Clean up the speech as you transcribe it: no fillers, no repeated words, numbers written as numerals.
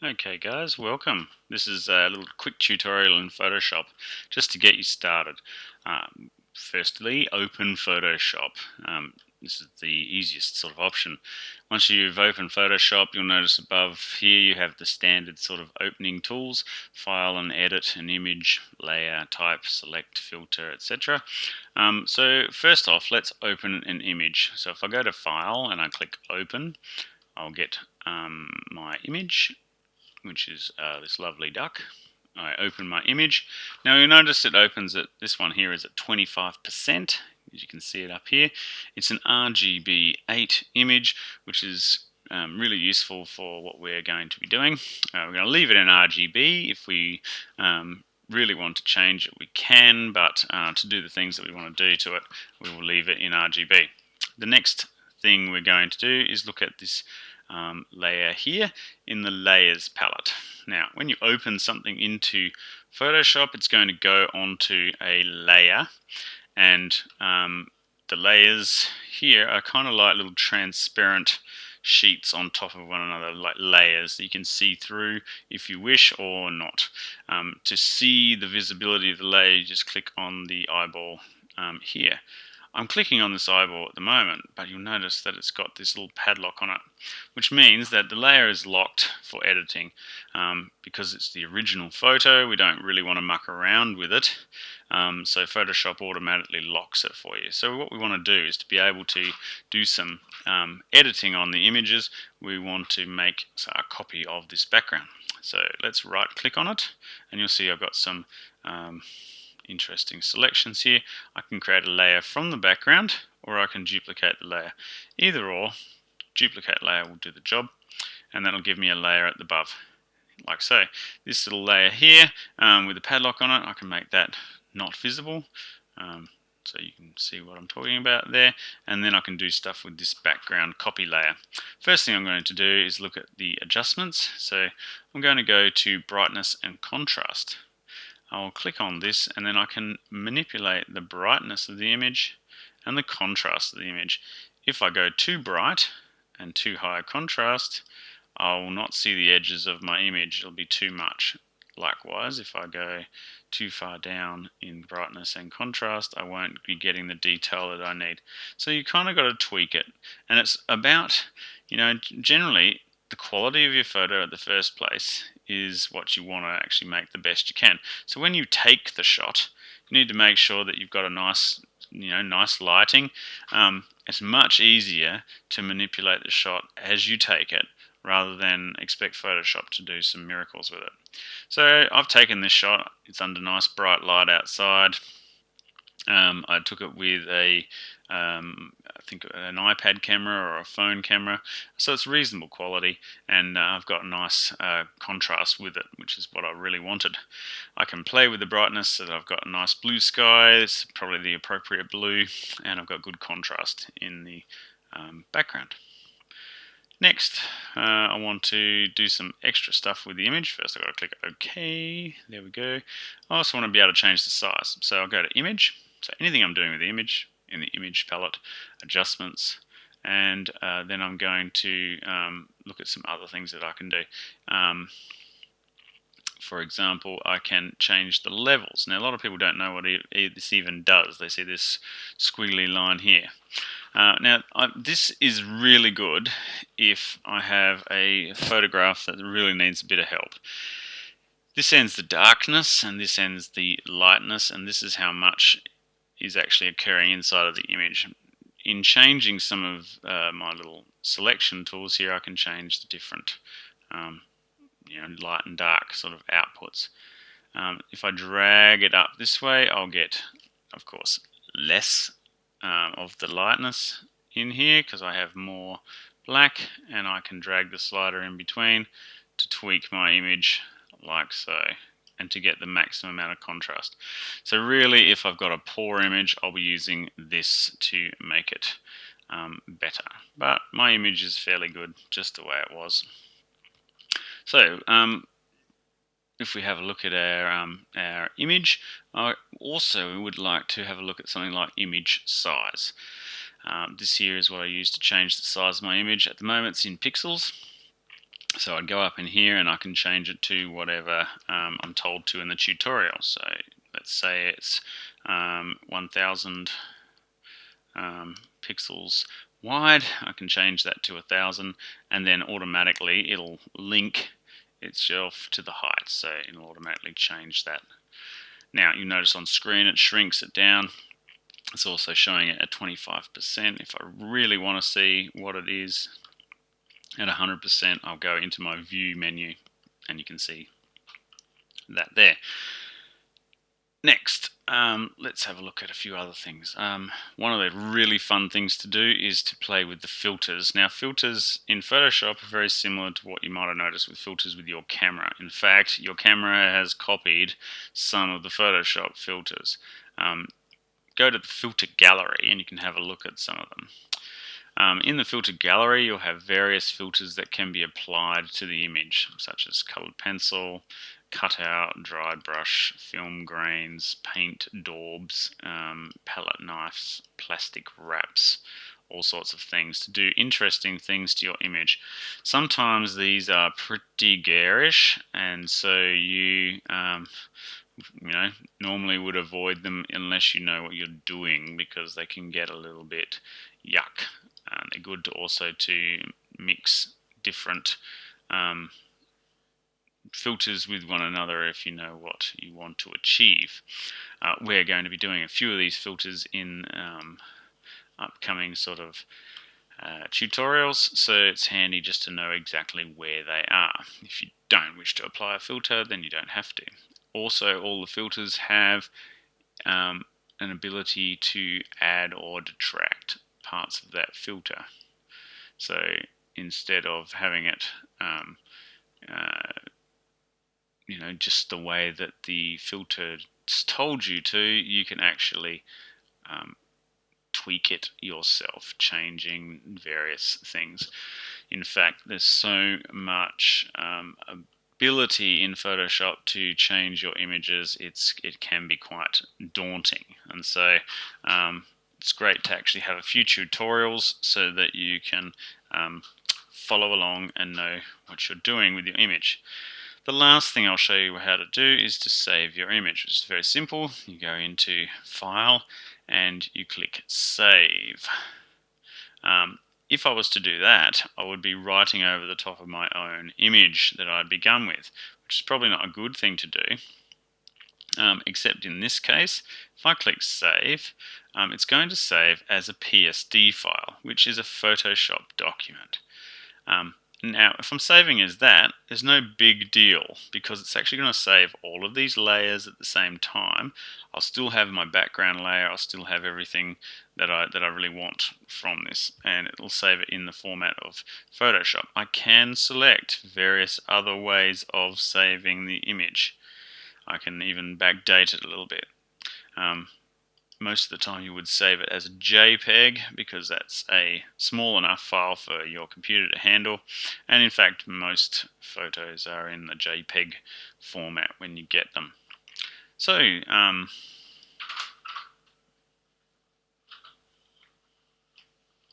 Okay guys, welcome. This is a little quick tutorial in Photoshop just to get you started. Firstly, open Photoshop. This is the easiest sort of option. Once you've opened Photoshop, you'll notice above here you have the standard sort of opening tools: file and edit, an image, layer, type, select, filter, etc. So first off, let's open an image. So if I go to file and I click open, I'll get my image, which is this lovely duck. I open my image. Now you'll notice it opens at, this one here is at 25%, as you can see it up here. It's an RGB8 image, which is really useful for what we're going to be doing. We're going to leave it in RGB. If we really want to change it, we can, but to do the things that we want to do to it, we will leave it in RGB. The next thing we're going to do is look at this layer here in the layers palette. Now when you open something into Photoshop, it's going to go onto a layer, and the layers here are kind of like little transparent sheets on top of one another, like layers that you can see through if you wish or not. To see the visibility of the layer, you just click on the eyeball here. I'm clicking on this eyeball at the moment, but you'll notice that it's got this little padlock on it, which means that the layer is locked for editing. Because it's the original photo, we don't really want to muck around with it, so Photoshop automatically locks it for you. So what we want to do is to be able to do some editing on the images. We want to make a copy of this background. So let's right click on it, and you'll see I've got some interesting selections here. I can create a layer from the background, or I can duplicate the layer. Either or, duplicate layer will do the job, and that'll give me a layer at the above, like so. This little layer here with a padlock on it, I can make that not visible, so you can see what I'm talking about there, and then I can do stuff with this background copy layer. First thing I'm going to do is look at the adjustments. So I'm going to go to brightness and contrast. I'll click on this, and then I can manipulate the brightness of the image and the contrast of the image. If I go too bright and too high contrast, I will not see the edges of my image. It'll be too much. Likewise, if I go too far down in brightness and contrast, I won't be getting the detail that I need. So you kind of got to tweak it, and it's about, generally the quality of your photo at the first place is what you want to actually make the best you can. So when you take the shot, you need to make sure that you've got a nice lighting. It's much easier to manipulate the shot as you take it, rather than expect Photoshop to do some miracles with it. So I've taken this shot. It's under nice bright light outside. I took it with I think an iPad camera or a phone camera, so it's reasonable quality, and I've got nice contrast with it, which is what I really wanted. I can play with the brightness, so that I've got a nice blue sky. It's probably the appropriate blue, and I've got good contrast in the background. Next, I want to do some extra stuff with the image. First I've got to click OK, there we go. I also want to be able to change the size. So I'll go to Image, so anything I'm doing with the image, in the Image palette, Adjustments, and then I'm going to look at some other things that I can do. For example, I can change the levels. Now a lot of people don't know what this even does. They see this squiggly line here. This is really good if I have a photograph that really needs a bit of help. This ends the darkness and this ends the lightness, and this is how much is actually occurring inside of the image. In changing some of my little selection tools here, I can change the different light and dark sort of outputs. If I drag it up this way, I'll get, of course, less of the lightness in here because I have more black, and I can drag the slider in between to tweak my image like so, and to get the maximum amount of contrast. So really, if I've got a poor image, I'll be using this to make it better. But my image is fairly good just the way it was. So if we have a look at our image, I also would like to have a look at something like image size. This here is what I use to change the size of my image. At the moment it's in pixels, So I'd go up in here and I can change it to whatever I'm told to in the tutorial. So let's say it's 1000 pixels wide. I can change that to 1000, and then automatically it'll link itself to the height, so it'll automatically change that. Now you notice on screen it shrinks it down. It's also showing it at 25%. If I really want to see what it is at 100%, I'll go into my view menu and you can see that there. Next, let's have a look at a few other things. One of the really fun things to do is to play with the filters. Now, filters in Photoshop are very similar to what you might have noticed with filters with your camera. In fact, your camera has copied some of the Photoshop filters. Go to the filter gallery and you can have a look at some of them. In the filter gallery, you'll have various filters that can be applied to the image, such as colored pencil, cutout, dry brush, film grains, paint daubs, palette knives, plastic wraps, all sorts of things to do interesting things to your image. Sometimes these are pretty garish, and so you normally would avoid them unless you know what you're doing, because they can get a little bit yuck. They're good to also to mix different filters with one another if you know what you want to achieve. We're going to be doing a few of these filters in upcoming sort of tutorials, so it's handy just to know exactly where they are. If you don't wish to apply a filter, then you don't have to. Also, all the filters have an ability to add or detract parts of that filter. So instead of having it just the way that the filter told you to, you can actually tweak it yourself, changing various things. In fact, there's so much ability in Photoshop to change your images, it can be quite daunting. And so it's great to actually have a few tutorials so that you can follow along and know what you're doing with your image. The last thing I'll show you how to do is to save your image, which is very simple. You go into File and you click Save. If I was to do that, I would be writing over the top of my own image that I'd begun with, which is probably not a good thing to do. Except in this case, if I click Save, it's going to save as a PSD file, which is a Photoshop document. Now, if I'm saving as that, there's no big deal, because it's actually going to save all of these layers at the same time. I'll still have my background layer, I'll still have everything that I really want from this, and it'll save it in the format of Photoshop. I can select various other ways of saving the image. I can even backdate it a little bit. Most of the time you would save it as a JPEG, because that's a small enough file for your computer to handle, and in fact most photos are in the JPEG format when you get them. So